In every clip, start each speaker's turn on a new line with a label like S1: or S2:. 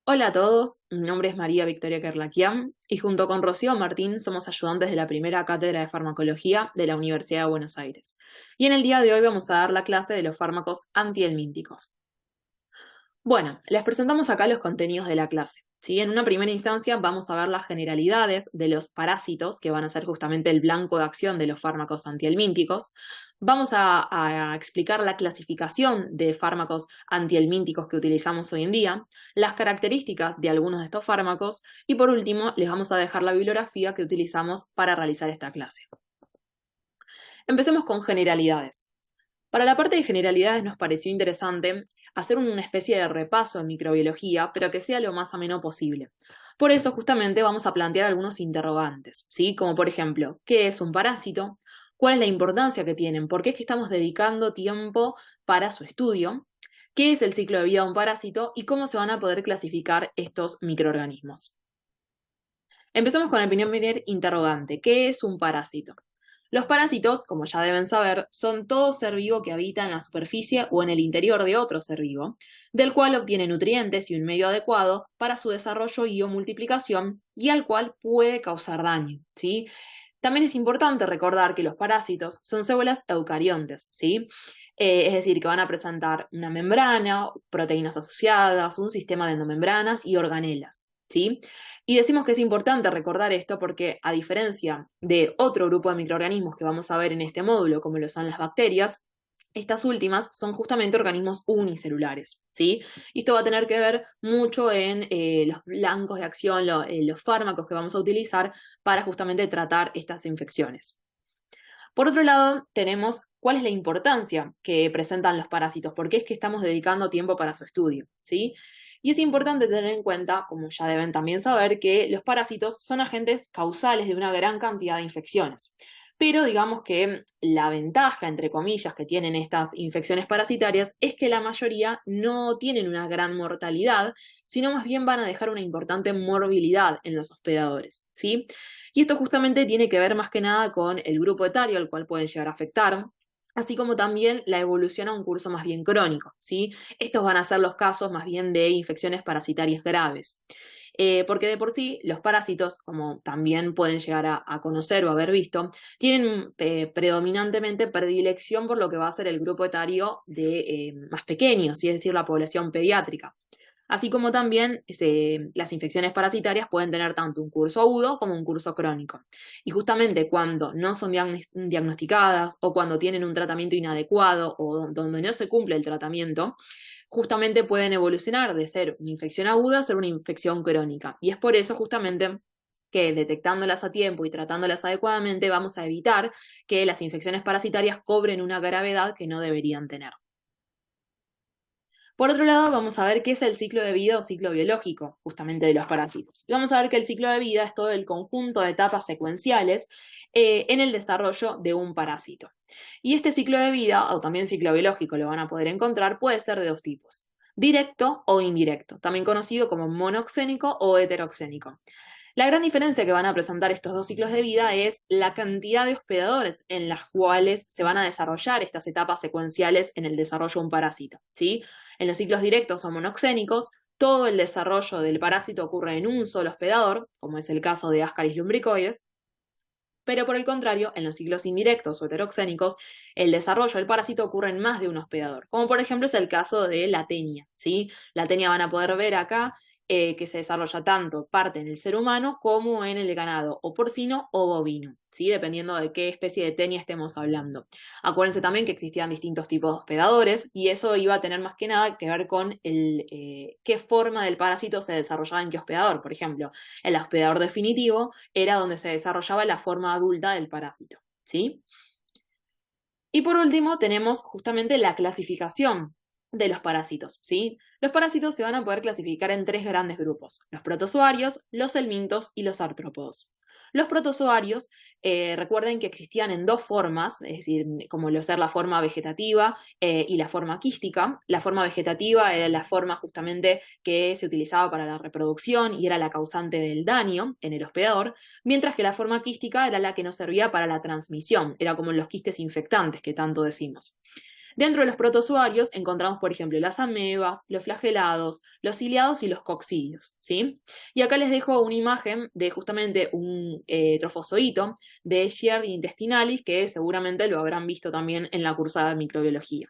S1: Hola a todos, mi nombre es María Victoria Kerlakian y junto con Rocío Martín somos ayudantes de la primera cátedra de farmacología de la Universidad de Buenos Aires. Y en el día de hoy vamos a dar la clase de los fármacos antihelmínticos. Bueno, les presentamos acá los contenidos de la clase. ¿Sí? En una primera instancia vamos a ver las generalidades de los parásitos, que van a ser justamente el blanco de acción de los fármacos antihelmínticos. Vamos a explicar la clasificación de fármacos antihelmínticos que utilizamos hoy en día, las características de algunos de estos fármacos y por último les vamos a dejar la bibliografía que utilizamos para realizar esta clase. Empecemos con generalidades. Para la parte de generalidades nos pareció interesante hacer una especie de repaso en microbiología, pero que sea lo más ameno posible. Por eso justamente vamos a plantear algunos interrogantes, ¿sí? Como por ejemplo, ¿qué es un parásito? ¿Cuál es la importancia que tienen? ¿Por qué es que estamos dedicando tiempo para su estudio? ¿Qué es el ciclo de vida de un parásito? ¿Y cómo se van a poder clasificar estos microorganismos? Empezamos con el primer interrogante. ¿Qué es un parásito? Los parásitos, como ya deben saber, son todo ser vivo que habita en la superficie o en el interior de otro ser vivo, del cual obtiene nutrientes y un medio adecuado para su desarrollo y o multiplicación y al cual puede causar daño, ¿sí? También es importante recordar que los parásitos son células eucariontes, ¿sí? Es decir, que van a presentar una membrana, proteínas asociadas, un sistema de endomembranas y organelas, ¿sí? Y decimos que es importante recordar esto porque, a diferencia de otro grupo de microorganismos que vamos a ver en este módulo, como lo son las bacterias, estas últimas son justamente organismos unicelulares, ¿sí? Y esto va a tener que ver mucho en los blancos de acción, los fármacos que vamos a utilizar para justamente tratar estas infecciones. Por otro lado, tenemos cuál es la importancia que presentan los parásitos, por qué es que estamos dedicando tiempo para su estudio, ¿sí? Y es importante tener en cuenta, como ya deben también saber, que los parásitos son agentes causales de una gran cantidad de infecciones. Pero digamos que la ventaja, entre comillas, que tienen estas infecciones parasitarias es que la mayoría no tienen una gran mortalidad, sino más bien van a dejar una importante morbilidad en los hospedadores, ¿sí? Y esto justamente tiene que ver más que nada con el grupo etario al cual pueden llegar a afectar, así como también la evolución a un curso más bien crónico, ¿sí? Estos van a ser los casos más bien de infecciones parasitarias graves. Porque de por sí los parásitos, como también pueden llegar a conocer o haber visto, tienen predominantemente predilección por lo que va a ser el grupo etario de más pequeños, ¿sí? Es decir, la población pediátrica. Así como también las infecciones parasitarias pueden tener tanto un curso agudo como un curso crónico. Y justamente cuando no son diagnosticadas o cuando tienen un tratamiento inadecuado o donde no se cumple el tratamiento, justamente pueden evolucionar de ser una infección aguda a ser una infección crónica. Y es por eso justamente que detectándolas a tiempo y tratándolas adecuadamente vamos a evitar que las infecciones parasitarias cobren una gravedad que no deberían tener. Por otro lado, vamos a ver qué es el ciclo de vida o ciclo biológico, justamente de los parásitos. Y vamos a ver que el ciclo de vida es todo el conjunto de etapas secuenciales en el desarrollo de un parásito. Y este ciclo de vida, o también ciclo biológico, lo van a poder encontrar, puede ser de dos tipos, directo o indirecto, también conocido como monoxénico o heteroxénico. La gran diferencia que van a presentar estos dos ciclos de vida es la cantidad de hospedadores en las cuales se van a desarrollar estas etapas secuenciales en el desarrollo de un parásito, ¿sí? En los ciclos directos o monoxénicos, todo el desarrollo del parásito ocurre en un solo hospedador, como es el caso de Ascaris lumbricoides, pero por el contrario, en los ciclos indirectos o heteroxénicos, el desarrollo del parásito ocurre en más de un hospedador, como por ejemplo es el caso de la tenia, ¿sí? La tenia van a poder ver acá que se desarrolla tanto parte en el ser humano como en el ganado, o porcino o bovino, ¿sí? Dependiendo de qué especie de tenia estemos hablando. Acuérdense también que existían distintos tipos de hospedadores y eso iba a tener más que nada que ver con qué forma del parásito se desarrollaba en qué hospedador. Por ejemplo, el hospedador definitivo era donde se desarrollaba la forma adulta del parásito, ¿sí? Y por último, tenemos justamente la clasificación de los parásitos, ¿sí? Los parásitos se van a poder clasificar en tres grandes grupos: los protozoarios, los helmintos y los artrópodos. Los protozoarios, recuerden que existían en dos formas, es decir, como lo ser la forma vegetativa y la forma quística. La forma vegetativa era la forma justamente que se utilizaba para la reproducción y era la causante del daño en el hospedador, mientras que la forma quística era la que nos servía para la transmisión, era como los quistes infectantes que tanto decimos. Dentro de los protozoarios encontramos, por ejemplo, las amebas, los flagelados, los ciliados y los coccidios, ¿sí? Y acá les dejo una imagen de justamente un trofozoito de Escherichia intestinalis, que seguramente lo habrán visto también en la cursada de microbiología.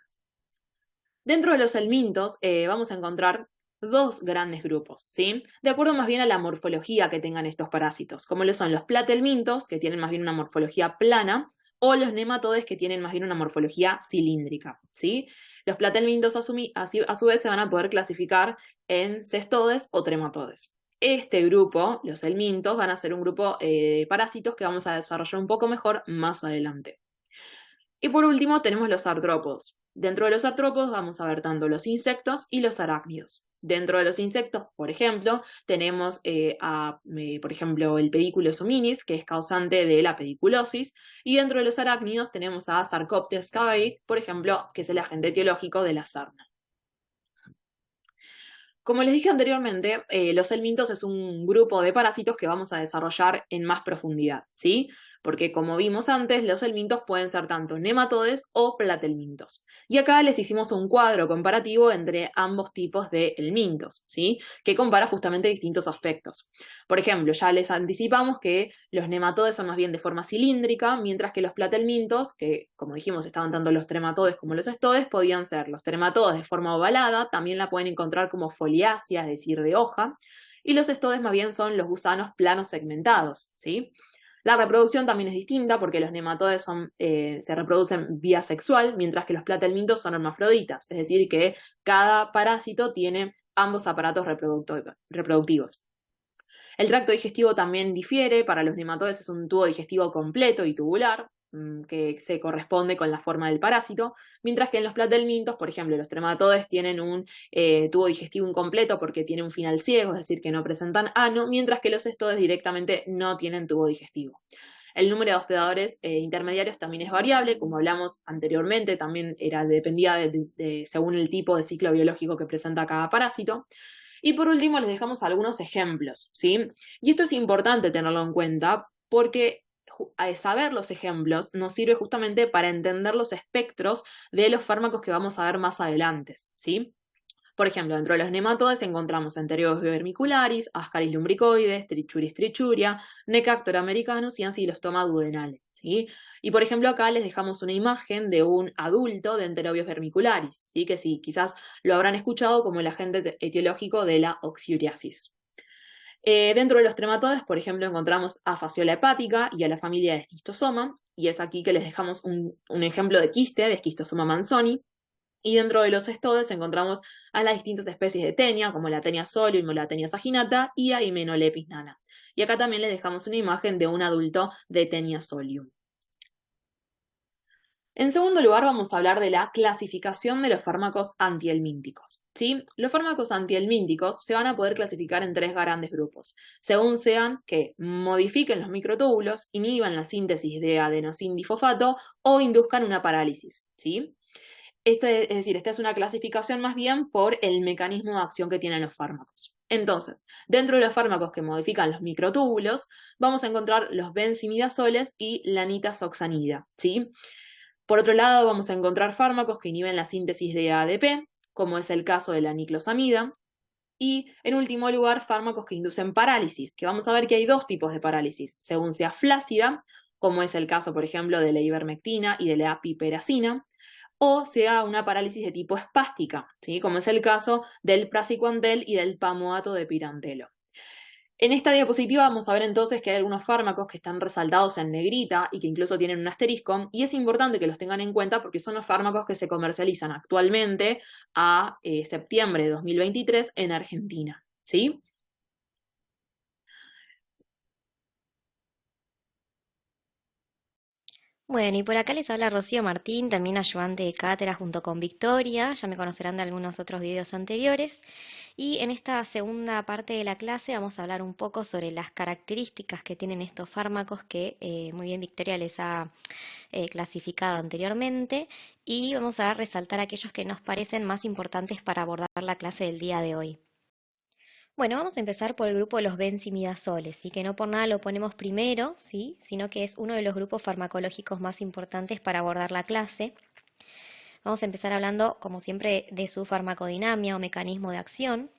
S1: Dentro de los helmintos vamos a encontrar dos grandes grupos, ¿sí? De acuerdo más bien a la morfología que tengan estos parásitos, como lo son los platelmintos, que tienen más bien una morfología plana, o los nematodes, que tienen más bien una morfología cilíndrica, ¿sí? Los platelmintos a su vez se van a poder clasificar en cestodes o trematodes. Este grupo, los helmintos, van a ser un grupo de parásitos que vamos a desarrollar un poco mejor más adelante. Y por último tenemos los artrópodos. Dentro de los artrópodos vamos a ver tanto los insectos y los arácnidos. Dentro de los insectos, por ejemplo, tenemos por ejemplo, el Pediculus hominis, que es causante de la pediculosis, y dentro de los arácnidos tenemos a Sarcoptes cavei, por ejemplo, que es el agente etiológico de la sarna. Como les dije anteriormente, los helmintos es un grupo de parásitos que vamos a desarrollar en más profundidad, ¿sí? Porque como vimos antes, los helmintos pueden ser tanto nematodes o platelmintos. Y acá les hicimos un cuadro comparativo entre ambos tipos de helmintos, ¿sí? Que compara justamente distintos aspectos. Por ejemplo, ya les anticipamos que los nematodes son más bien de forma cilíndrica, mientras que los platelmintos, que como dijimos estaban tanto los trematodes como los estodes, podían ser los trematodes de forma ovalada, también la pueden encontrar como foliácea, es decir, de hoja, y los estodes más bien son los gusanos planos segmentados, ¿sí? La reproducción también es distinta porque los nematodes se reproducen vía sexual, mientras que los platelmintos son hermafroditas, es decir, que cada parásito tiene ambos aparatos reproductivos. El tracto digestivo también difiere, para los nematodes es un tubo digestivo completo y tubular, que se corresponde con la forma del parásito, mientras que en los platelmintos, por ejemplo, los trematodes tienen un tubo digestivo incompleto porque tiene un final ciego, es decir, que no presentan ano, mientras que los estodes directamente no tienen tubo digestivo. El número de hospedadores intermediarios también es variable, como hablamos anteriormente, también dependía según el tipo de ciclo biológico que presenta cada parásito. Y por último les dejamos algunos ejemplos, ¿sí? Y esto es importante tenerlo en cuenta porque saber los ejemplos nos sirve justamente para entender los espectros de los fármacos que vamos a ver más adelante, ¿sí? Por ejemplo, dentro de los nematodes encontramos Enterobius vermicularis, Ascaris lumbricoides, Trichuris trichuria, Necactor americanus y Ancylostoma duodenale, ¿sí? Y por ejemplo acá les dejamos una imagen de un adulto de Enterobius vermicularis, ¿sí? Que sí, quizás lo habrán escuchado como el agente etiológico de la oxyuriasis. Dentro de los trematodes, por ejemplo, encontramos a Fasciola hepática y a la familia de Schistosoma, y es aquí que les dejamos un ejemplo de quiste de Schistosoma manzoni. Y dentro de los estodes encontramos a las distintas especies de tenia, como la tenia solium o la tenia saginata, y a Hymenelepis nana. Y acá también les dejamos una imagen de un adulto de tenia solium. En segundo lugar, vamos a hablar de la clasificación de los fármacos antihelmínticos, ¿sí? Los fármacos antihelmínticos se van a poder clasificar en tres grandes grupos, según sean que modifiquen los microtúbulos, inhiban la síntesis de adenosindifosfato o induzcan una parálisis, ¿sí? Es decir, esta es una clasificación más bien por el mecanismo de acción que tienen los fármacos. Entonces, dentro de los fármacos que modifican los microtúbulos, vamos a encontrar los benzimidazoles y la nitazoxanida, ¿sí? Por otro lado, vamos a encontrar fármacos que inhiben la síntesis de ADP, como es el caso de la niclosamida, y en último lugar, fármacos que inducen parálisis, que vamos a ver que hay dos tipos de parálisis, según sea flácida, como es el caso, por ejemplo, de la ivermectina y de la piperacina, o sea una parálisis de tipo espástica, ¿sí? Como es el caso del praziquantel y del pamoato de pirantelo. En esta diapositiva vamos a ver entonces que hay algunos fármacos que están resaltados en negrita y que incluso tienen un asterisco, y es importante que los tengan en cuenta porque son los fármacos que se comercializan actualmente a septiembre de 2023 en Argentina, ¿sí?
S2: Bueno, y por acá les habla Rocío Martín, también ayudante de cátedra junto con Victoria, ya me conocerán de algunos otros videos anteriores. Y en esta segunda parte de la clase vamos a hablar un poco sobre las características que tienen estos fármacos que muy bien Victoria les ha clasificado anteriormente y vamos a resaltar aquellos que nos parecen más importantes para abordar la clase del día de hoy. Bueno, vamos a empezar por el grupo de los benzimidazoles, ¿sí? Que no por nada lo ponemos primero, ¿sí? Sino que es uno de los grupos farmacológicos más importantes para abordar la clase. Vamos a empezar hablando, como siempre, de su farmacodinámica o mecanismo de acción.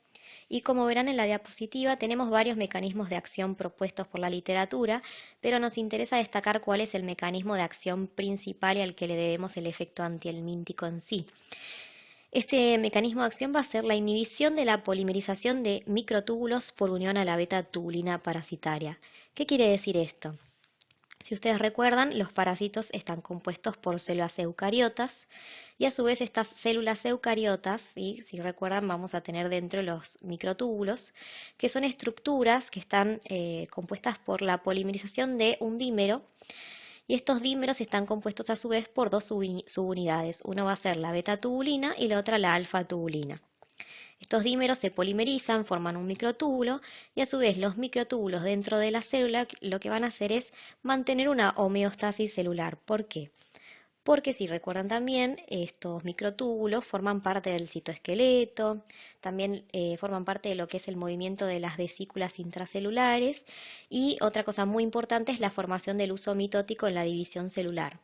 S2: Y como verán en la diapositiva, tenemos varios mecanismos de acción propuestos por la literatura, pero nos interesa destacar cuál es el mecanismo de acción principal y al que le debemos el efecto antihelmíntico en sí. Este mecanismo de acción va a ser la inhibición de la polimerización de microtúbulos por unión a la beta-tubulina parasitaria. ¿Qué quiere decir esto? Si ustedes recuerdan, los parásitos están compuestos por células eucariotas y a su vez estas células eucariotas, ¿sí? Si recuerdan, vamos a tener dentro los microtúbulos, que son estructuras que están compuestas por la polimerización de un dímero, y estos dímeros están compuestos a su vez por dos subunidades. Uno va a ser la beta-tubulina y la otra la alfa-tubulina. Estos dímeros se polimerizan, forman un microtúbulo y a su vez los microtúbulos dentro de la célula lo que van a hacer es mantener una homeostasis celular. ¿Por qué? Porque si recuerdan también, estos microtúbulos forman parte del citoesqueleto, también forman parte de lo que es el movimiento de las vesículas intracelulares y otra cosa muy importante es la formación del uso mitótico en la división celular.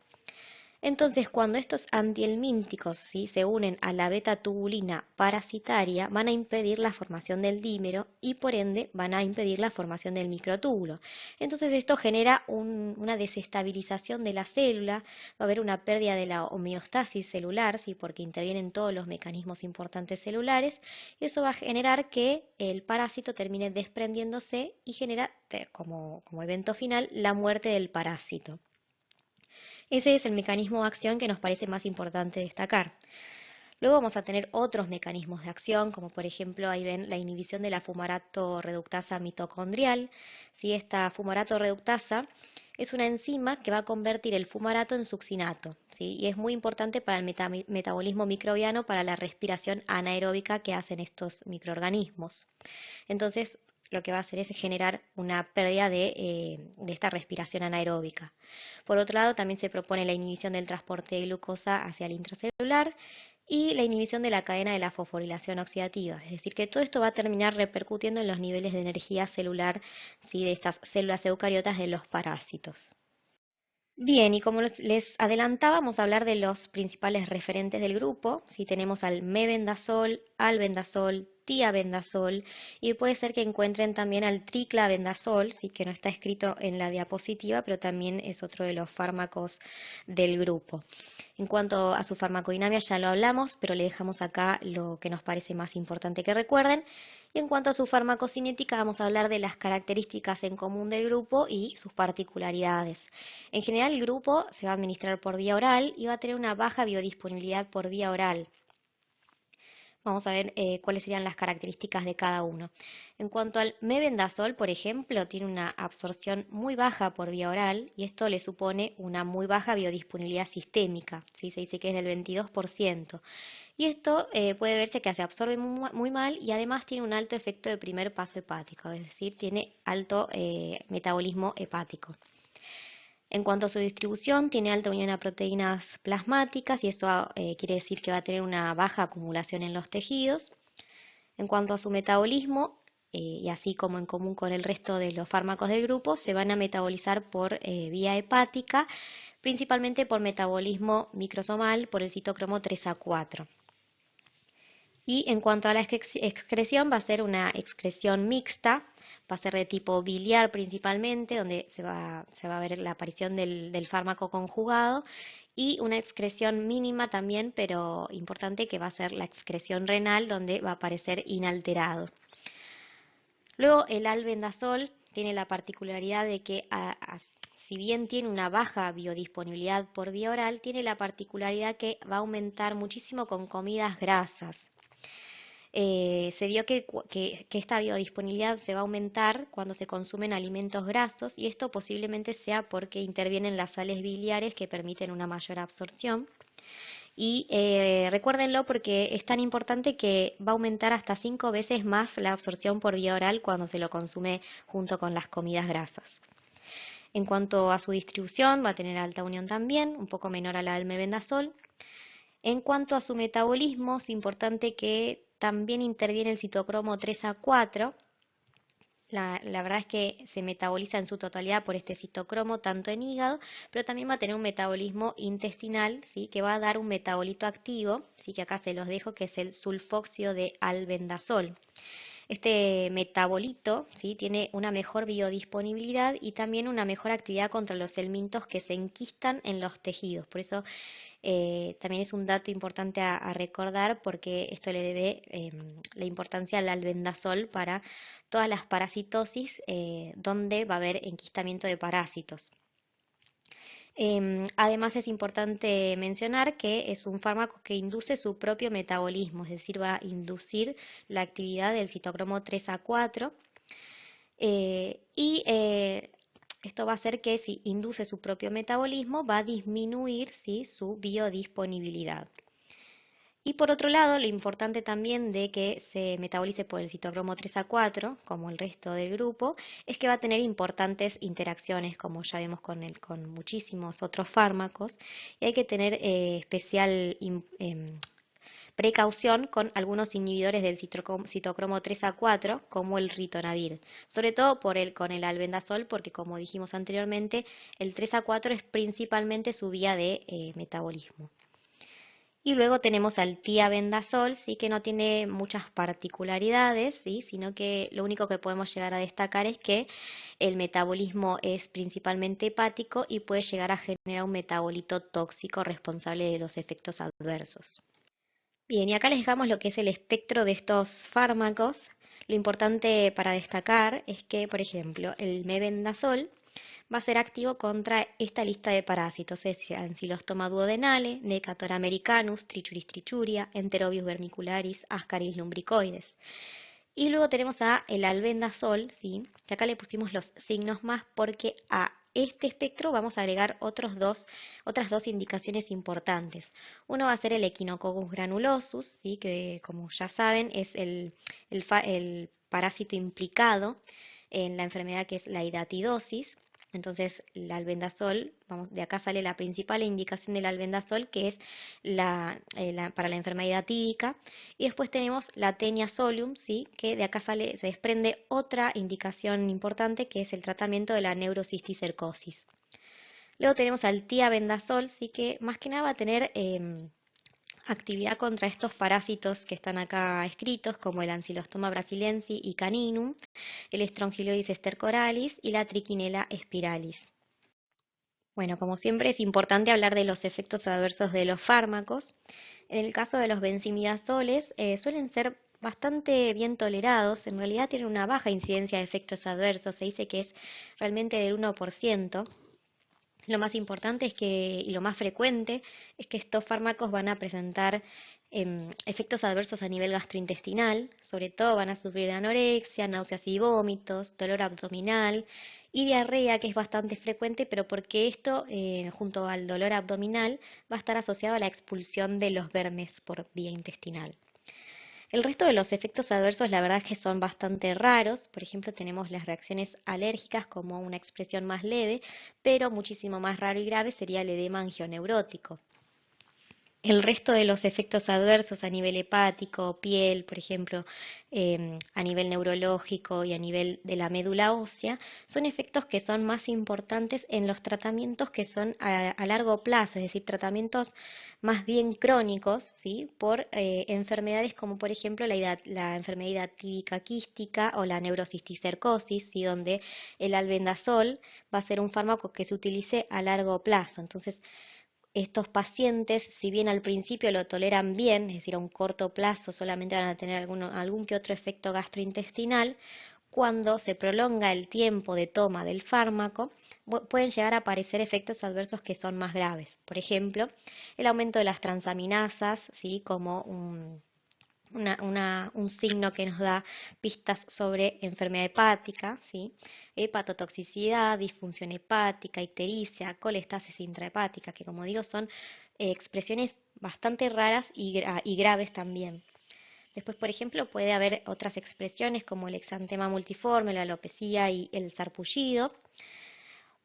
S2: Entonces, cuando estos antihelmínticos, ¿sí?, se unen a la beta-tubulina parasitaria, van a impedir la formación del dímero y por ende van a impedir la formación del microtúbulo. Entonces, esto genera una desestabilización de la célula, va a haber una pérdida de la homeostasis celular, ¿sí?, porque intervienen todos los mecanismos importantes celulares, y eso va a generar que el parásito termine desprendiéndose y genera, como evento final, la muerte del parásito. Ese es el mecanismo de acción que nos parece más importante destacar. Luego vamos a tener otros mecanismos de acción, como por ejemplo ahí ven la inhibición de la fumarato reductasa mitocondrial. Si esta fumarato reductasa es una enzima que va a convertir el fumarato en succinato, ¿sí? Y es muy importante para el metabolismo microbiano, para la respiración anaeróbica que hacen estos microorganismos. Entonces, lo que va a hacer es generar una pérdida de esta respiración anaeróbica. Por otro lado, también se propone la inhibición del transporte de glucosa hacia el intracelular y la inhibición de la cadena de la fosforilación oxidativa. Es decir, que todo esto va a terminar repercutiendo en los niveles de energía celular, ¿sí?, de estas células eucariotas de los parásitos. Bien, y como les adelantaba, vamos a hablar de los principales referentes del grupo. Si tenemos al mebendazol, albendazol, tiabendazol, y puede ser que encuentren también al triclavendazol, sí, que no está escrito en la diapositiva, pero también es otro de los fármacos del grupo. En cuanto a su farmacodinámica ya lo hablamos, pero le dejamos acá lo que nos parece más importante que recuerden. Y en cuanto a su farmacocinética, vamos a hablar de las características en común del grupo y sus particularidades. En general, el grupo se va a administrar por vía oral y va a tener una baja biodisponibilidad por vía oral. Vamos a ver cuáles serían las características de cada uno. En cuanto al mebendazol, por ejemplo, tiene una absorción muy baja por vía oral y esto le supone una muy baja biodisponibilidad sistémica, ¿sí? Se dice que es del 22%. Y esto puede verse que se absorbe muy mal y además tiene un alto efecto de primer paso hepático, es decir, tiene alto metabolismo hepático. En cuanto a su distribución, tiene alta unión a proteínas plasmáticas y eso quiere decir que va a tener una baja acumulación en los tejidos. En cuanto a su metabolismo, y así como en común con el resto de los fármacos del grupo, se van a metabolizar por vía hepática, principalmente por metabolismo microsomal por el citocromo 3A4. Y en cuanto a la excreción, va a ser una excreción mixta, va a ser de tipo biliar principalmente, donde se va a ver la aparición del fármaco conjugado, y una excreción mínima también, pero importante, que va a ser la excreción renal, donde va a aparecer inalterado. Luego el albendazol tiene la particularidad de que, si bien tiene una baja biodisponibilidad por vía oral, tiene la particularidad que va a aumentar muchísimo con comidas grasas. Se vio que esta biodisponibilidad se va a aumentar cuando se consumen alimentos grasos y esto posiblemente sea porque intervienen las sales biliares que permiten una mayor absorción. Y recuérdenlo porque es tan importante que va a aumentar hasta 5 veces más la absorción por vía oral cuando se lo consume junto con las comidas grasas. En cuanto a su distribución, va a tener alta unión también, un poco menor a la del mebendazol. En cuanto a su metabolismo, es importante que también interviene el citocromo 3A4. La verdad es que se metaboliza en su totalidad por este citocromo, tanto en hígado, pero también va a tener un metabolismo intestinal, ¿sí? Que va a dar un metabolito activo, ¿sí? Que acá se los dejo, que es el sulfóxido de albendazol. Este metabolito, ¿sí? Tiene una mejor biodisponibilidad y también una mejor actividad contra los helmintos que se enquistan en los tejidos. Por eso también es un dato importante a recordar porque esto le debe la importancia al albendazol para todas las parasitosis donde va a haber enquistamiento de parásitos. Además es importante mencionar que es un fármaco que induce su propio metabolismo, es decir, va a inducir la actividad del citocromo 3A4 y esto va a hacer que si induce su propio metabolismo va a disminuir, ¿sí? Su biodisponibilidad. Y por otro lado, lo importante también de que se metabolice por el citocromo 3A4, como el resto del grupo, es que va a tener importantes interacciones, como ya vemos con muchísimos otros fármacos, y hay que tener especial precaución con algunos inhibidores del citocromo 3A4, como el ritonavir, sobre todo con el albendazol, porque como dijimos anteriormente, el 3A4 es principalmente su vía de metabolismo. Y luego tenemos al tiabendazol, sí que no tiene muchas particularidades, sí, sino que lo único que podemos llegar a destacar es que el metabolismo es principalmente hepático y puede llegar a generar un metabolito tóxico responsable de los efectos adversos. Bien, y acá les dejamos lo que es el espectro de estos fármacos. Lo importante para destacar es que, por ejemplo, el mebendazol va a ser activo contra esta lista de parásitos, es decir, Ancylostoma duodenale, Necator americanus, Trichuris trichuria, Enterobius vermicularis, Ascaris lumbricoides. Y luego tenemos a el albendazol, ¿sí? Que acá le pusimos los signos más porque a este espectro vamos a agregar otras dos indicaciones importantes. Uno va a ser el Echinococcus granulosus, ¿sí? Que como ya saben es el parásito implicado en la enfermedad que es la hidatidosis. Entonces, el albendazol, vamos, de acá sale la principal indicación del albendazol, que es para la enfermedad típica. Y después tenemos la tenia solium, ¿sí? Que de acá se desprende otra indicación importante, que es el tratamiento de la neurocisticercosis. Luego tenemos al tiabendazol, sí que más que nada va a tener actividad contra estos parásitos que están acá escritos, como el Ancylostoma brasiliensis y caninum, el Strongyloides stercoralis y la Trichinella spiralis. Bueno, como siempre es importante hablar de los efectos adversos de los fármacos. En el caso de los benzimidazoles, suelen ser bastante bien tolerados, en realidad tienen una baja incidencia de efectos adversos, se dice que es realmente del 1%. Lo más importante es que, y lo más frecuente, es que estos fármacos van a presentar efectos adversos a nivel gastrointestinal, sobre todo van a sufrir anorexia, náuseas y vómitos, dolor abdominal y diarrea, que es bastante frecuente, pero porque esto, junto al dolor abdominal, va a estar asociado a la expulsión de los vermes por vía intestinal. El resto de los efectos adversos, la verdad es que son bastante raros. Por ejemplo, tenemos las reacciones alérgicas como una expresión más leve, pero muchísimo más raro y grave sería el edema angioneurótico. El resto de los efectos adversos a nivel hepático, piel, por ejemplo, a nivel neurológico y a nivel de la médula ósea, son efectos que son más importantes en los tratamientos que son a largo plazo, es decir, tratamientos más bien crónicos, ¿sí? Por enfermedades como por ejemplo la enfermedad típica quística o la neurocisticercosis, ¿sí? Donde el albendazol va a ser un fármaco que se utilice a largo plazo. Entonces, estos pacientes, si bien al principio lo toleran bien, es decir, a un corto plazo solamente van a tener algún que otro efecto gastrointestinal, cuando se prolonga el tiempo de toma del fármaco, pueden llegar a aparecer efectos adversos que son más graves. Por ejemplo, el aumento de las transaminasas, ¿sí? Como un signo que nos da pistas sobre enfermedad hepática, ¿sí? Hepatotoxicidad, disfunción hepática, ictericia, colestasis intrahepática, que como digo son expresiones bastante raras y graves también. Después, por ejemplo, puede haber otras expresiones como el exantema multiforme, la alopecia y el sarpullido.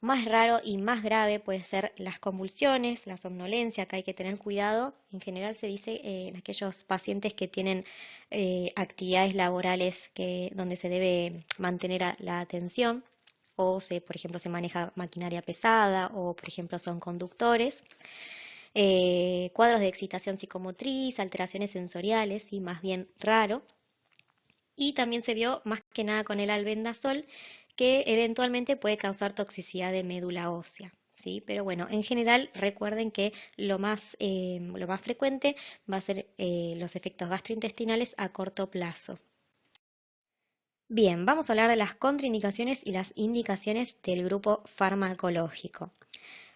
S2: Más raro y más grave puede ser las convulsiones, la somnolencia, acá hay que tener cuidado. En general se dice en aquellos pacientes que tienen actividades laborales donde se debe mantener la atención o por ejemplo, se maneja maquinaria pesada o, por ejemplo, son conductores. Cuadros de excitación psicomotriz, alteraciones sensoriales, y más bien raro. Y también se vio más que nada con el albendazol que eventualmente puede causar toxicidad de médula ósea. ¿Sí? Pero bueno, en general recuerden que lo más frecuente va a ser los efectos gastrointestinales a corto plazo. Bien, vamos a hablar de las contraindicaciones y las indicaciones del grupo farmacológico.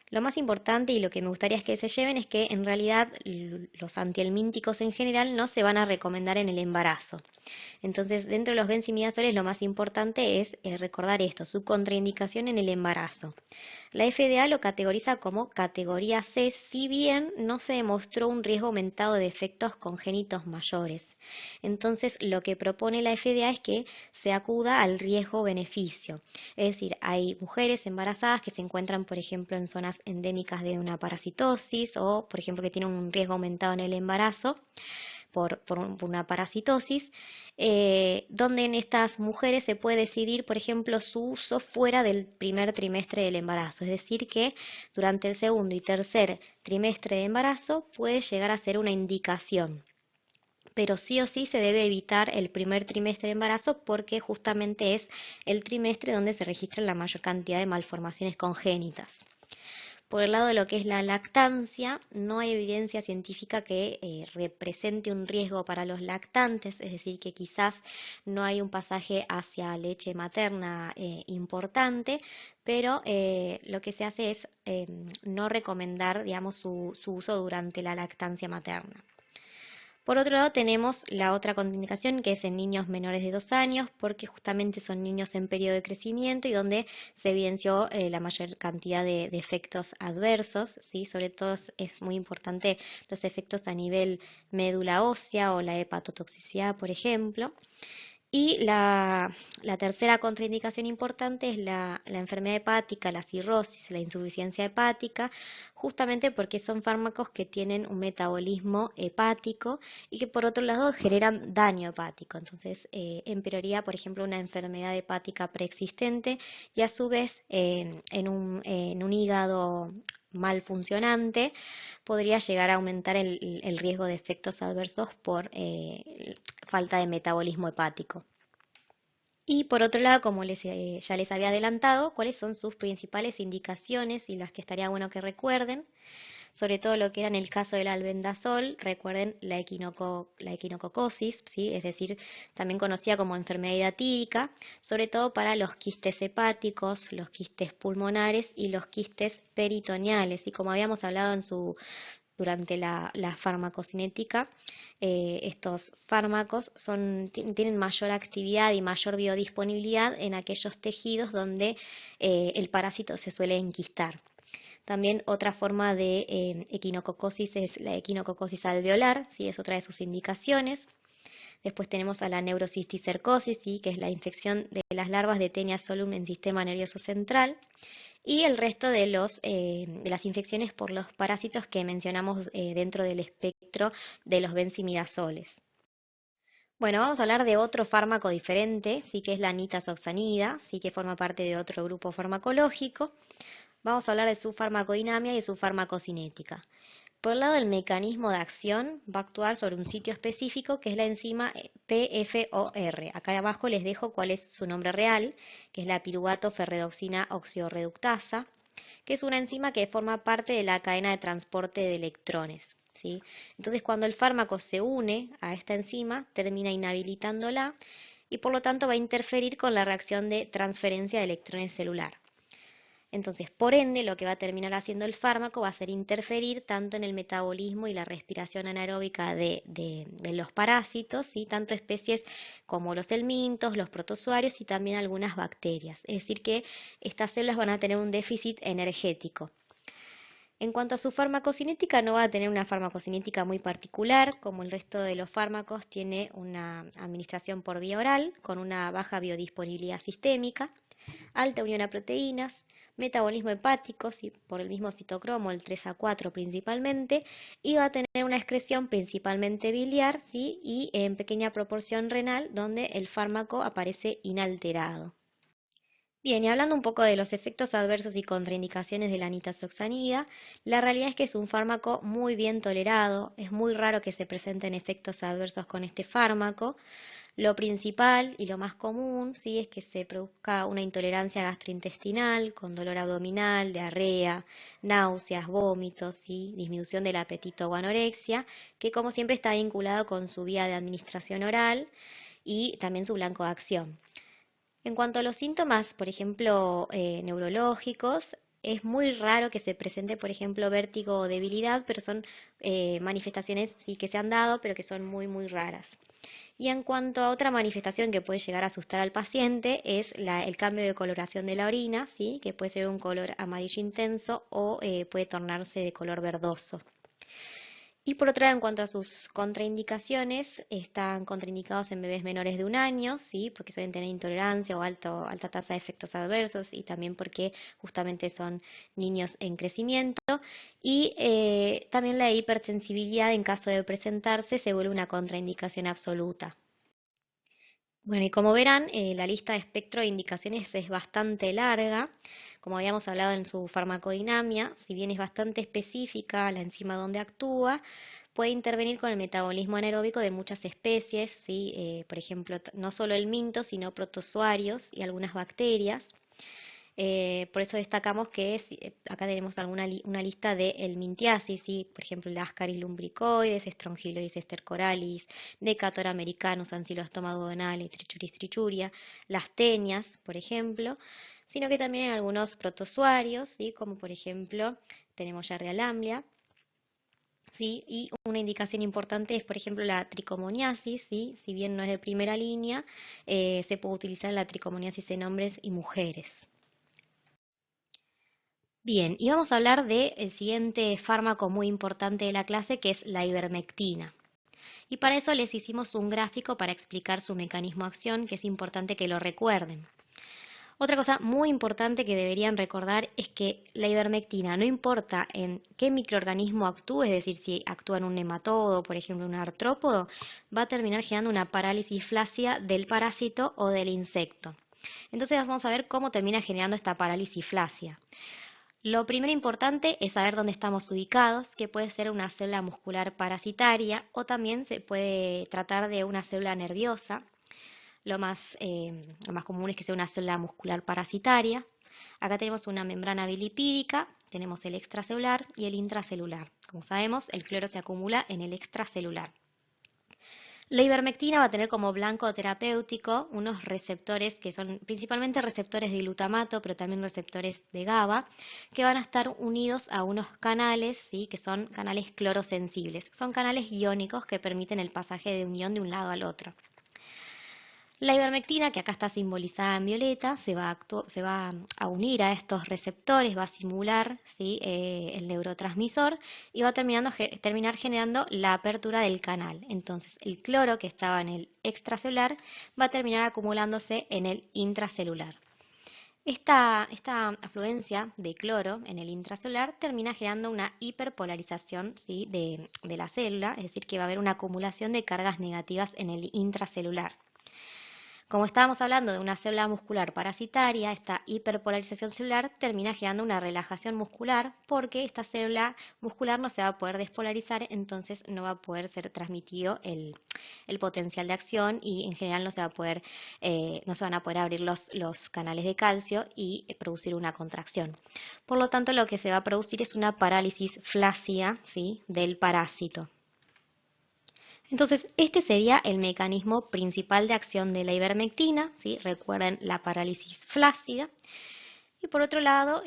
S2: Lo más importante y lo que me gustaría es que se lleven es que en realidad los antihelmínticos en general no se van a recomendar en el embarazo. Entonces, dentro de los benzimidazoles lo más importante es recordar esto, su contraindicación en el embarazo. La FDA lo categoriza como categoría C, si bien no se demostró un riesgo aumentado de efectos congénitos mayores. Entonces, lo que propone la FDA es que se acuda al riesgo-beneficio. Es decir, hay mujeres embarazadas que se encuentran, por ejemplo, en zonas endémicas de una parasitosis o, por ejemplo, que tienen un riesgo aumentado en el embarazo por una parasitosis, donde en estas mujeres se puede decidir, por ejemplo, su uso fuera del primer trimestre del embarazo. Es decir, que durante el segundo y tercer trimestre de embarazo puede llegar a ser una indicación. Pero sí o sí se debe evitar el primer trimestre de embarazo porque justamente es el trimestre donde se registra la mayor cantidad de malformaciones congénitas. Por el lado de lo que es la lactancia, no hay evidencia científica que represente un riesgo para los lactantes, es decir, que quizás no hay un pasaje hacia leche materna importante, pero lo que se hace es no recomendar, digamos, su uso durante la lactancia materna. Por otro lado, tenemos la otra contraindicación que es en niños menores de 2 años, porque justamente son niños en periodo de crecimiento y donde se evidenció la mayor cantidad de efectos adversos, ¿sí? Sobre todo es muy importante los efectos a nivel médula ósea o la hepatotoxicidad, por ejemplo. Y la tercera contraindicación importante es la enfermedad hepática, la cirrosis, la insuficiencia hepática, justamente porque son fármacos que tienen un metabolismo hepático y que por otro lado generan daño hepático. Entonces, empeoraría, por ejemplo, una enfermedad hepática preexistente y a su vez en un hígado mal funcionante podría llegar a aumentar el riesgo de efectos adversos por falta de metabolismo hepático. Y por otro lado, como ya les había adelantado, cuáles son sus principales indicaciones y las que estaría bueno que recuerden, sobre todo lo que era en el caso del albendazol, recuerden la equinococosis, ¿sí? Es decir, también conocida como enfermedad hidatídica, sobre todo para los quistes hepáticos, los quistes pulmonares y los quistes peritoneales. Y como habíamos hablado durante la farmacocinética, estos fármacos tienen mayor actividad y mayor biodisponibilidad en aquellos tejidos donde el parásito se suele enquistar. También otra forma de equinococosis es la equinococosis alveolar, ¿sí? Es otra de sus indicaciones. Después tenemos a la neurocisticercosis, ¿sí? Que es la infección de las larvas de Taenia solum en sistema nervioso central. Y el resto de las infecciones por los parásitos que mencionamos dentro del espectro de los benzimidazoles. Bueno, vamos a hablar de otro fármaco diferente, sí que es la nitazoxanida, sí que forma parte de otro grupo farmacológico. Vamos a hablar de su farmacodinamia y de su farmacocinética. Por el lado del mecanismo de acción, va a actuar sobre un sitio específico que es la enzima PFOR. Acá abajo les dejo cuál es su nombre real, que es la piruvato ferredoxina oxidorreductasa, que es una enzima que forma parte de la cadena de transporte de electrones, ¿sí? Entonces, cuando el fármaco se une a esta enzima, termina inhabilitándola y por lo tanto va a interferir con la reacción de transferencia de electrones celular. Entonces, por ende, lo que va a terminar haciendo el fármaco va a ser interferir tanto en el metabolismo y la respiración anaeróbica de los parásitos, ¿sí? Tanto especies como los helmintos, los protozoarios y también algunas bacterias. Es decir, que estas células van a tener un déficit energético. En cuanto a su farmacocinética, no va a tener una farmacocinética muy particular, como el resto de los fármacos, tiene una administración por vía oral, con una baja biodisponibilidad sistémica, alta unión a proteínas, metabolismo hepático, ¿sí? Por el mismo citocromo, el 3A4 principalmente, y va a tener una excreción principalmente biliar, ¿sí? Y en pequeña proporción renal, donde el fármaco aparece inalterado. Bien, y hablando un poco de los efectos adversos y contraindicaciones de la nitazoxanida, la realidad es que es un fármaco muy bien tolerado, es muy raro que se presenten efectos adversos con este fármaco. Lo principal y lo más común, sí, es que se produzca una intolerancia gastrointestinal con dolor abdominal, diarrea, náuseas, vómitos, ¿sí? Disminución del apetito o anorexia, que como siempre está vinculado con su vía de administración oral y también su blanco de acción. En cuanto a los síntomas, por ejemplo, neurológicos, es muy raro que se presente, por ejemplo, vértigo o debilidad, pero son manifestaciones sí que se han dado, pero que son muy raras. Y en cuanto a otra manifestación que puede llegar a asustar al paciente es el cambio de coloración de la orina, ¿sí? Que puede ser un color amarillo intenso o puede tornarse de color verdoso. Y por otro lado, en cuanto a sus contraindicaciones, están contraindicados en bebés menores de 1 año, ¿sí? Porque suelen tener intolerancia o alta tasa de efectos adversos y también porque justamente son niños en crecimiento. Y también la hipersensibilidad en caso de presentarse se vuelve una contraindicación absoluta. Bueno, y como verán, la lista de espectro de indicaciones es bastante larga. Como habíamos hablado en su farmacodinamia, si bien es bastante específica la enzima donde actúa, puede intervenir con el metabolismo anaeróbico de muchas especies, ¿sí? Por ejemplo, no solo el minto, sino protozoarios y algunas bacterias. Por eso destacamos que acá tenemos una lista de helmintiasis, ¿sí? Por ejemplo, el Ascaris lumbricoides, Strongyloides estercoralis, Decator americanus, Ancylostoma duodenale, Trichuris trichuria, las tenias, por ejemplo, sino que también en algunos protozoarios, ¿sí? Como por ejemplo tenemos Giardia lamblia. ¿Sí? Y una indicación importante es, por ejemplo, la tricomoniasis, ¿sí? Si bien no es de primera línea, se puede utilizar la tricomoniasis en hombres y mujeres. Bien, y vamos a hablar del siguiente fármaco muy importante de la clase, que es la ivermectina. Y para eso les hicimos un gráfico para explicar su mecanismo de acción, que es importante que lo recuerden. Otra cosa muy importante que deberían recordar es que la ivermectina, no importa en qué microorganismo actúe, es decir, si actúa en un nematodo, por ejemplo, un artrópodo, va a terminar generando una parálisis flácida del parásito o del insecto. Entonces vamos a ver cómo termina generando esta parálisis flácida. Lo primero importante es saber dónde estamos ubicados, que puede ser una célula muscular parasitaria o también se puede tratar de una célula nerviosa. Lo más común es que sea una célula muscular parasitaria. Acá tenemos una membrana bilipídica, tenemos el extracelular y el intracelular. Como sabemos, el cloro se acumula en el extracelular. La ivermectina va a tener como blanco terapéutico unos receptores que son principalmente receptores de glutamato, pero también receptores de GABA, que van a estar unidos a unos canales, ¿sí? Que son canales clorosensibles. Son canales iónicos que permiten el pasaje de un ion de un lado al otro. La ivermectina, que acá está simbolizada en violeta, se va a unir a estos receptores, va a simular, ¿sí? El neurotransmisor y va a terminar generando la apertura del canal. Entonces, el cloro que estaba en el extracelular va a terminar acumulándose en el intracelular. Esta afluencia de cloro en el intracelular termina generando una hiperpolarización, ¿sí? de la célula, es decir, que va a haber una acumulación de cargas negativas en el intracelular. Como estábamos hablando de una célula muscular parasitaria, esta hiperpolarización celular termina generando una relajación muscular porque esta célula muscular no se va a poder despolarizar, entonces no va a poder ser transmitido el potencial de acción y en general no se van a poder abrir los canales de calcio y producir una contracción. Por lo tanto, lo que se va a producir es una parálisis flácida, ¿sí? Del parásito. Entonces, este sería el mecanismo principal de acción de la ivermectina, ¿sí? Recuerden la parálisis flácida. Y por otro lado,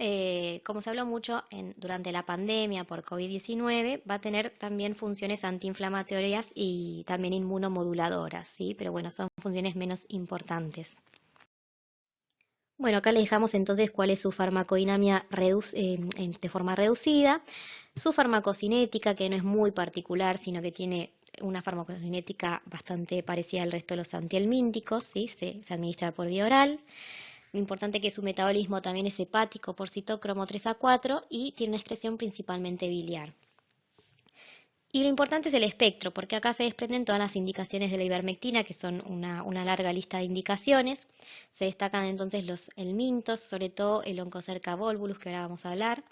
S2: como se habló mucho durante la pandemia por COVID-19, va a tener también funciones antiinflamatorias y también inmunomoduladoras, ¿sí? Pero bueno, son funciones menos importantes. Bueno, acá le dejamos entonces cuál es su farmacodinamia de forma reducida, su farmacocinética, que no es muy particular, sino que tiene una farmacocinética bastante parecida al resto de los antihelmínticos, ¿sí? Se administra por vía oral. Importante que su metabolismo también es hepático por citocromo 3A4 y tiene una excreción principalmente biliar. Y lo importante es el espectro, porque acá se desprenden todas las indicaciones de la ivermectina, que son una larga lista de indicaciones. Se destacan entonces los helmintos, sobre todo el Onchocerca volvulus, que ahora vamos a hablar.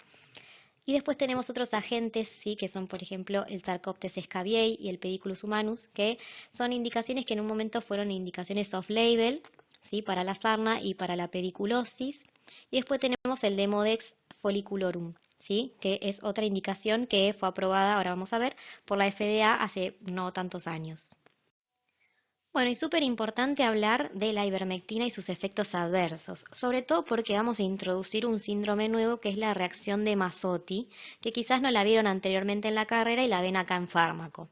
S2: Y después tenemos otros agentes, ¿sí? Que son, por ejemplo, el Sarcoptes scabiei y el Pediculus humanus, que son indicaciones que en un momento fueron indicaciones off-label, ¿sí? Para la sarna y para la pediculosis. Y después tenemos el Demodex folliculorum, ¿sí? Que es otra indicación que fue aprobada, ahora vamos a ver, por la FDA hace no tantos años. Bueno, y súper importante hablar de la ivermectina y sus efectos adversos, sobre todo porque vamos a introducir un síndrome nuevo que es la reacción de Masotti, que quizás no la vieron anteriormente en la carrera y la ven acá en fármaco.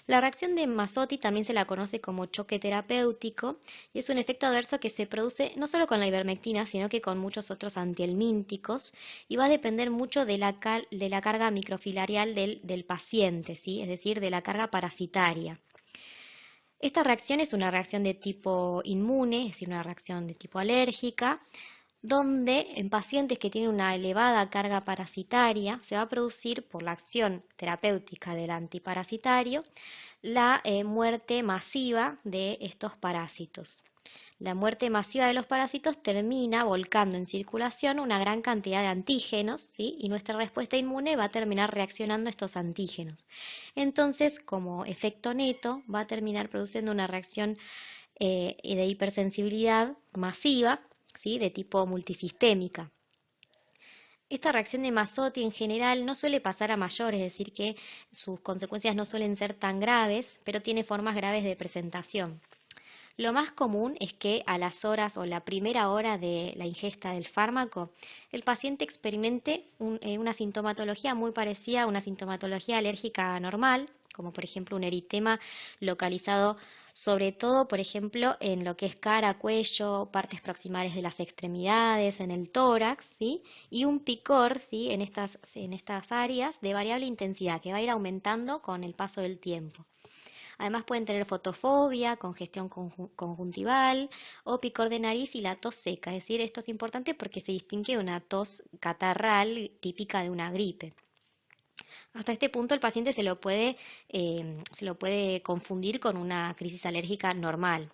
S2: La reacción de Masotti también se la conoce como choque terapéutico y es un efecto adverso que se produce no solo con la ivermectina, sino que con muchos otros antihelmínticos y va a depender mucho de la carga microfilarial del paciente, ¿sí? Es decir, de la carga parasitaria. Esta reacción es una reacción de tipo inmune, es decir, una reacción de tipo alérgica, donde en pacientes que tienen una elevada carga parasitaria se va a producir por la acción terapéutica del antiparasitario la muerte masiva de estos parásitos. La muerte masiva de los parásitos termina volcando en circulación una gran cantidad de antígenos, ¿sí? Y nuestra respuesta inmune va a terminar reaccionando a estos antígenos. Entonces, como efecto neto, va a terminar produciendo una reacción de hipersensibilidad masiva, ¿sí? De tipo multisistémica. Esta reacción de Masotti en general no suele pasar a mayor, es decir, que sus consecuencias no suelen ser tan graves, pero tiene formas graves de presentación. Lo más común es que a las horas o la primera hora de la ingesta del fármaco, el paciente experimente una sintomatología muy parecida a una sintomatología alérgica normal, como por ejemplo un eritema localizado sobre todo, por ejemplo, en lo que es cara, cuello, partes proximales de las extremidades, en el tórax, ¿sí? Y un picor, ¿sí? En estas áreas de variable intensidad que va a ir aumentando con el paso del tiempo. Además pueden tener fotofobia, congestión conjuntival o picor de nariz y la tos seca. Es decir, esto es importante porque se distingue de una tos catarral típica de una gripe. Hasta este punto el paciente se lo puede confundir con una crisis alérgica normal.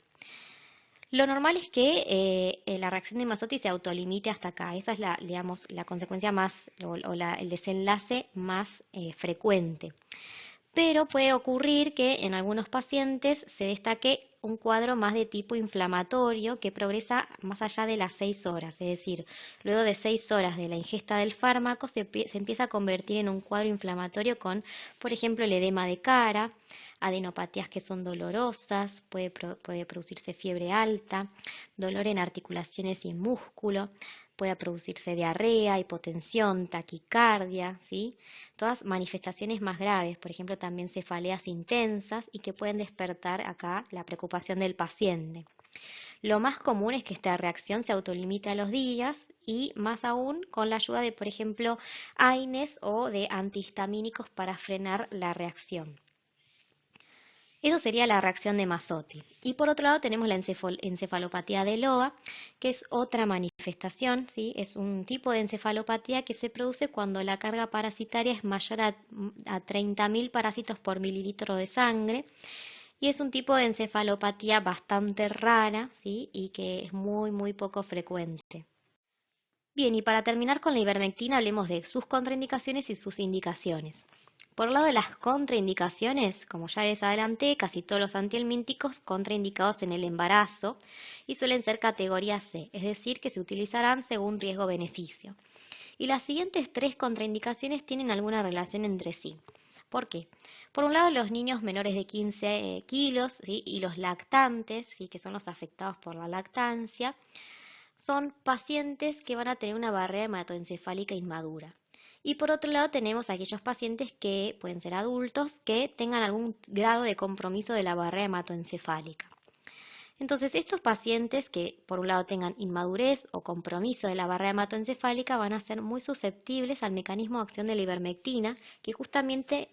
S2: Lo normal es que la reacción de Masotti se autolimite hasta acá. Esa es la consecuencia más el desenlace más frecuente. Pero puede ocurrir que en algunos pacientes se destaque un cuadro más de tipo inflamatorio que progresa más allá de las 6 horas, es decir, luego de 6 horas de la ingesta del fármaco se empieza a convertir en un cuadro inflamatorio con, por ejemplo, el edema de cara, adenopatías que son dolorosas, puede producirse fiebre alta, dolor en articulaciones y en músculo, puede producirse diarrea, hipotensión, taquicardia, ¿sí? Todas manifestaciones más graves, por ejemplo, también cefaleas intensas y que pueden despertar acá la preocupación del paciente. Lo más común es que esta reacción se autolimite a los días y más aún con la ayuda de, por ejemplo, AINES o de antihistamínicos para frenar la reacción. Eso sería la reacción de Masotti. Y por otro lado tenemos la encefalopatía de Loa, que es otra manifestación, ¿sí? Es un tipo de encefalopatía que se produce cuando la carga parasitaria es mayor a 30.000 parásitos por mililitro de sangre. Y es un tipo de encefalopatía bastante rara, ¿sí? Y que es muy, muy poco frecuente. Bien, y para terminar con la ivermectina, hablemos de sus contraindicaciones y sus indicaciones. Por el lado de las contraindicaciones, como ya les adelanté, casi todos los antihelmínticos contraindicados en el embarazo y suelen ser categoría C, es decir, que se utilizarán según riesgo-beneficio. Y las siguientes 3 contraindicaciones tienen alguna relación entre sí. ¿Por qué? Por un lado, los niños menores de 15 kilos, ¿sí? Y los lactantes, ¿sí? Que son los afectados por la lactancia, son pacientes que van a tener una barrera hematoencefálica inmadura. Y por otro lado tenemos aquellos pacientes que pueden ser adultos que tengan algún grado de compromiso de la barrera hematoencefálica. Entonces, estos pacientes que por un lado tengan inmadurez o compromiso de la barrera hematoencefálica van a ser muy susceptibles al mecanismo de acción de la ivermectina, que justamente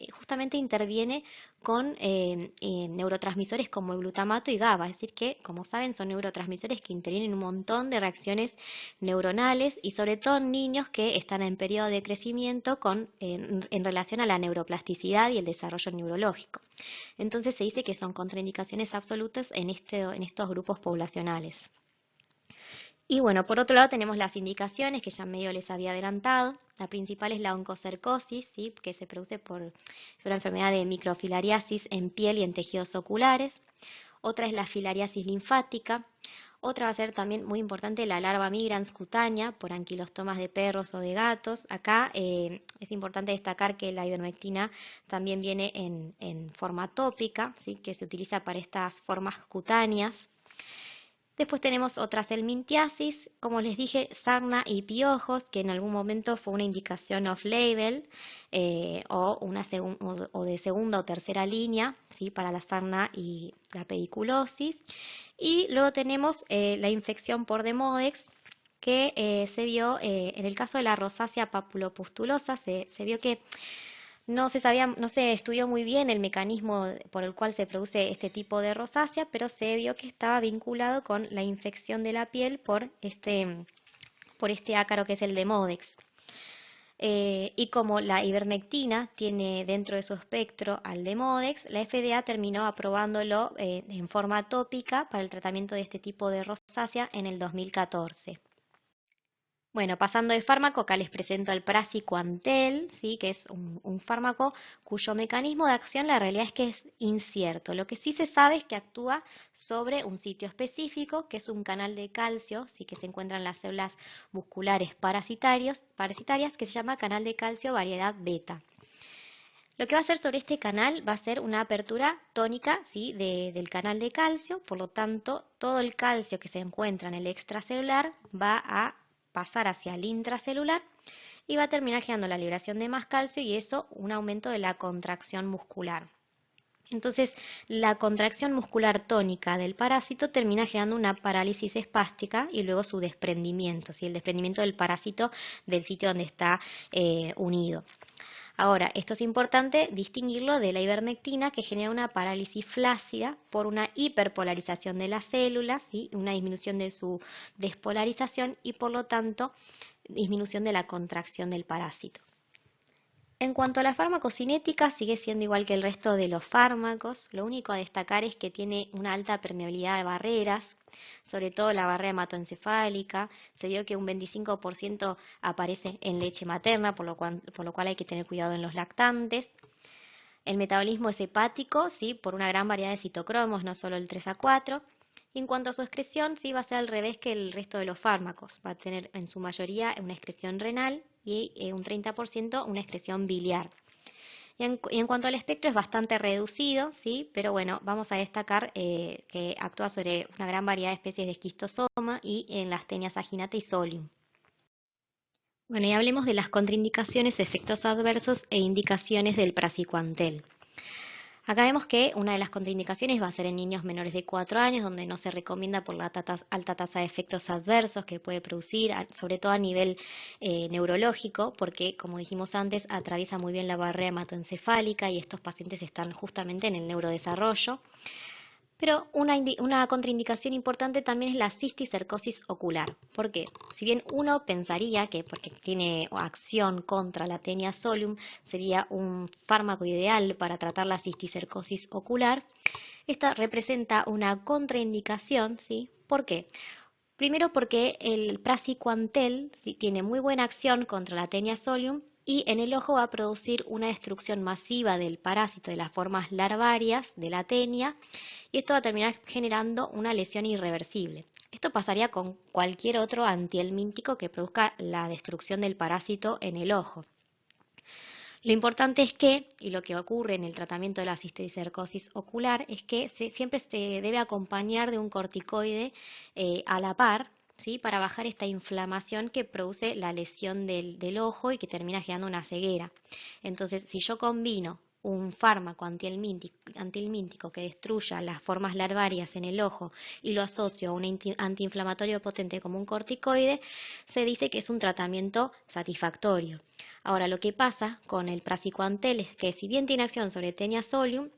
S2: interviene con neurotransmisores como el glutamato y GABA, es decir, que como saben son neurotransmisores que intervienen en un montón de reacciones neuronales y sobre todo en niños que están en periodo de crecimiento en relación a la neuroplasticidad y el desarrollo neurológico. Entonces se dice que son contraindicaciones absolutas en estos grupos poblacionales. Y bueno, por otro lado tenemos las indicaciones que ya medio les había adelantado. La principal es la oncocercosis, ¿sí? Que se produce es una enfermedad de microfilariasis en piel y en tejidos oculares. Otra es la filariasis linfática. Otra va a ser también muy importante la larva migrans cutánea por anquilostomas de perros o de gatos. Acá es importante destacar que la ivermectina también viene en forma tópica, ¿sí? Que se utiliza para estas formas cutáneas. Después tenemos otras helmintiasis, como les dije, sarna y piojos, que en algún momento fue una indicación off-label o de segunda o tercera línea, ¿sí? Para la sarna y la pediculosis. Y luego tenemos la infección por Demodex, que se vio en el caso de la rosácea papulopustulosa, se vio que no se estudió muy bien el mecanismo por el cual se produce este tipo de rosácea, pero se vio que estaba vinculado con la infección de la piel por este ácaro que es el Demodex. Y como la ivermectina tiene dentro de su espectro al Demodex, la FDA terminó aprobándolo en forma tópica para el tratamiento de este tipo de rosácea en el 2014. Bueno, pasando de fármaco, acá les presento el praziquantel, ¿sí? Que es un fármaco cuyo mecanismo de acción la realidad es que es incierto. Lo que sí se sabe es que actúa sobre un sitio específico, que es un canal de calcio, ¿sí? Que se encuentra en las células musculares parasitarias, que se llama canal de calcio variedad beta. Lo que va a hacer sobre este canal va a ser una apertura tónica, ¿sí? Del canal de calcio, por lo tanto, todo el calcio que se encuentra en el extracelular va a pasar hacia el intracelular y va a terminar generando la liberación de más calcio y eso un aumento de la contracción muscular. Entonces, la contracción muscular tónica del parásito termina generando una parálisis espástica y luego su desprendimiento, ¿sí? El desprendimiento del parásito del sitio donde está unido. Ahora, esto es importante distinguirlo de la ivermectina que genera una parálisis flácida por una hiperpolarización de las células, ¿sí? Una disminución de su despolarización y por lo tanto disminución de la contracción del parásito. En cuanto a la farmacocinética, sigue siendo igual que el resto de los fármacos. Lo único a destacar es que tiene una alta permeabilidad de barreras, sobre todo la barrera hematoencefálica. Se vio que un 25% aparece en leche materna, por lo cual hay que tener cuidado en los lactantes. El metabolismo es hepático, ¿sí? Por una gran variedad de citocromos, no solo el 3A4. Y en cuanto a su excreción, sí va a ser al revés que el resto de los fármacos. Va a tener en su mayoría una excreción renal y un 30% una excreción biliar. Y en cuanto al espectro es bastante reducido, ¿sí? Pero bueno, vamos a destacar que actúa sobre una gran variedad de especies de esquistosoma y en las tenias aginata y solium. Bueno, y hablemos de las contraindicaciones, efectos adversos e indicaciones del praziquantel. Acá vemos que una de las contraindicaciones va a ser en niños menores de 4 años, donde no se recomienda por la alta tasa de efectos adversos que puede producir, sobre todo a nivel neurológico, porque, como dijimos antes, atraviesa muy bien la barrera hematoencefálica y estos pacientes están justamente en el neurodesarrollo. Pero una contraindicación importante también es la cisticercosis ocular. ¿Por qué? Si bien uno pensaría que porque tiene acción contra la Taenia solium sería un fármaco ideal para tratar la cisticercosis ocular, esta representa una contraindicación, ¿sí? ¿Por qué? Primero porque el praziquantel ¿sí? Tiene muy buena acción contra la Taenia solium y en el ojo va a producir una destrucción masiva del parásito de las formas larvarias de la tenia y esto va a terminar generando una lesión irreversible. Esto pasaría con cualquier otro antihelmíntico que produzca la destrucción del parásito en el ojo. Lo importante es que, y lo que ocurre en el tratamiento de la cisticercosis ocular, es que siempre se debe acompañar de un corticoide a la par, ¿sí? Para bajar esta inflamación que produce la lesión del ojo y que termina generando una ceguera. Entonces, si yo combino un fármaco antihelmíntico que destruya las formas larvarias en el ojo y lo asocio a un antiinflamatorio potente como un corticoide, se dice que es un tratamiento satisfactorio. Ahora, lo que pasa con el praziquantel es que si bien tiene acción sobre Taenia solium,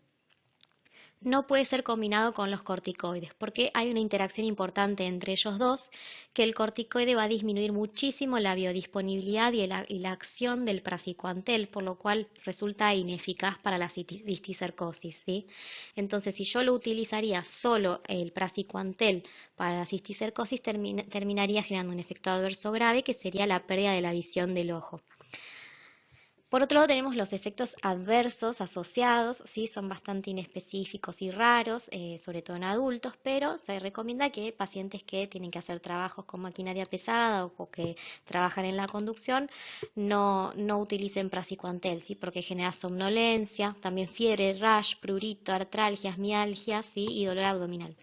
S2: no puede ser combinado con los corticoides, porque hay una interacción importante entre ellos dos, que el corticoide va a disminuir muchísimo la biodisponibilidad y la acción del praziquantel, por lo cual resulta ineficaz para la cisticercosis, ¿sí? Entonces, si yo lo utilizaría solo el praziquantel para la cisticercosis, terminaría generando un efecto adverso grave, que sería la pérdida de la visión del ojo. Por otro lado, tenemos los efectos adversos asociados, ¿sí? Son bastante inespecíficos y raros, sobre todo en adultos, pero se recomienda que pacientes que tienen que hacer trabajos con maquinaria pesada o que trabajan en la conducción no utilicen praziquantel, ¿sí? Porque genera somnolencia, también fiebre, rash, prurito, artralgias, mialgias, ¿sí? Y dolor abdominal.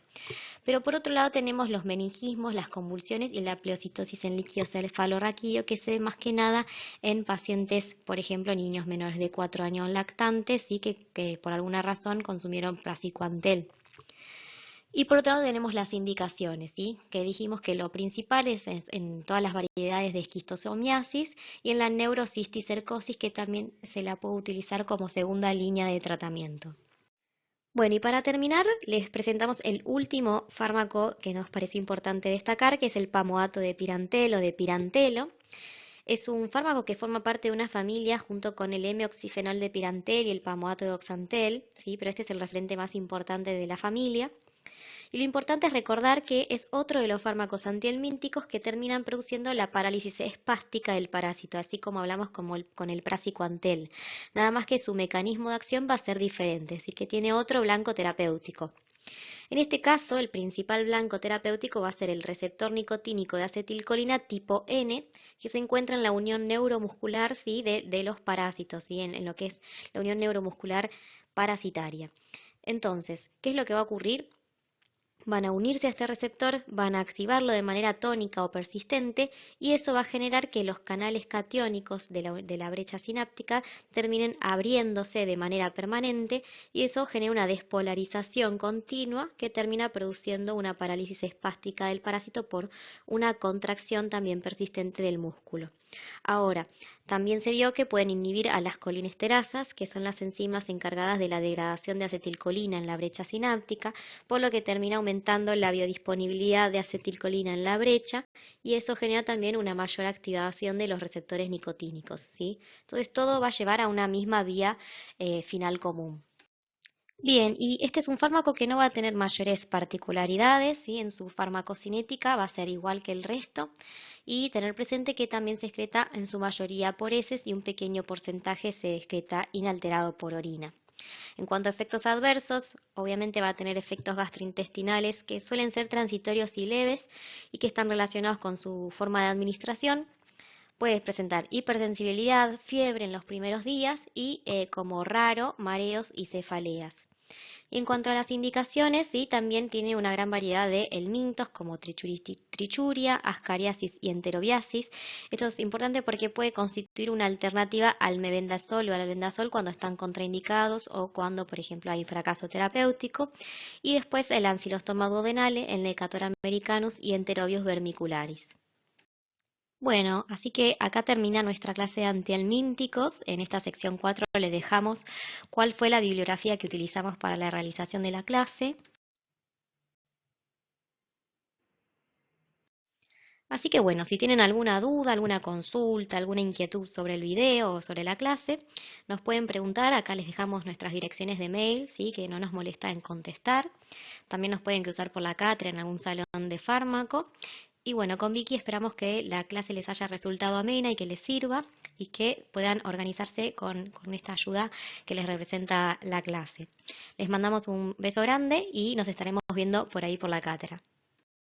S2: Pero por otro lado tenemos los meningismos, las convulsiones y la pleocitosis en líquido cefalorraquídeo, que se ve más que nada en pacientes, por ejemplo, niños menores de 4 años lactantes, ¿sí? que por alguna razón consumieron praziquantel. Y por otro lado tenemos las indicaciones, ¿sí? Que dijimos que lo principal es en todas las variedades de esquistosomiasis y en la neurocisticercosis, que también se la puede utilizar como segunda línea de tratamiento. Bueno, y para terminar, les presentamos el último fármaco que nos parece importante destacar, que es el pamoato de pirantel o de pirantelo. Es un fármaco que forma parte de una familia junto con el M-oxifenol de pirantel y el pamoato de oxantel, ¿sí? Pero este es el referente más importante de la familia. Y lo importante es recordar que es otro de los fármacos antihelmínticos que terminan produciendo la parálisis espástica del parásito, así como hablamos con el praziquantel. Nada más que su mecanismo de acción va a ser diferente, así que tiene otro blanco terapéutico. En este caso, el principal blanco terapéutico va a ser el receptor nicotínico de acetilcolina tipo N, que se encuentra en la unión neuromuscular, ¿sí? de los parásitos, ¿sí? en lo que es la unión neuromuscular parasitaria. Entonces, ¿qué es lo que va a ocurrir? Van a unirse a este receptor, van a activarlo de manera tónica o persistente y eso va a generar que los canales catiónicos de la brecha sináptica terminen abriéndose de manera permanente y eso genera una despolarización continua que termina produciendo una parálisis espástica del parásito por una contracción también persistente del músculo. Ahora, también se vio que pueden inhibir a las colinesterasas, que son las enzimas encargadas de la degradación de acetilcolina en la brecha sináptica, por lo que termina aumentando la biodisponibilidad de acetilcolina en la brecha y eso genera también una mayor activación de los receptores nicotínicos, ¿sí? Entonces todo va a llevar a una misma vía final común. Bien, y este es un fármaco que no va a tener mayores particularidades, ¿sí? En su farmacocinética va a ser igual que el resto y tener presente que también se excreta en su mayoría por heces y un pequeño porcentaje se excreta inalterado por orina. En cuanto a efectos adversos, obviamente va a tener efectos gastrointestinales que suelen ser transitorios y leves y que están relacionados con su forma de administración. Puedes presentar hipersensibilidad, fiebre en los primeros días y, como raro, mareos y cefaleas. Y en cuanto a las indicaciones, sí, también tiene una gran variedad de helmintos como trichuria, ascariasis y enterobiasis. Esto es importante porque puede constituir una alternativa al mebendazol o al albendazol cuando están contraindicados o cuando, por ejemplo, hay fracaso terapéutico. Y después el ancilostoma duodenale, el Necator americanus y Enterobius vermicularis. Bueno, así que acá termina nuestra clase de antihelmínticos. En esta sección 4 le dejamos cuál fue la bibliografía que utilizamos para la realización de la clase. Así que bueno, si tienen alguna duda, alguna consulta, alguna inquietud sobre el video o sobre la clase, nos pueden preguntar. Acá les dejamos nuestras direcciones de mail, ¿sí? Que no nos molesta en contestar. También nos pueden cruzar por la cátedra en algún salón de fármaco. Y bueno, con Vicky esperamos que la clase les haya resultado amena y que les sirva y que puedan organizarse con esta ayuda que les representa la clase. Les mandamos un beso grande y nos estaremos viendo por ahí por la cátedra.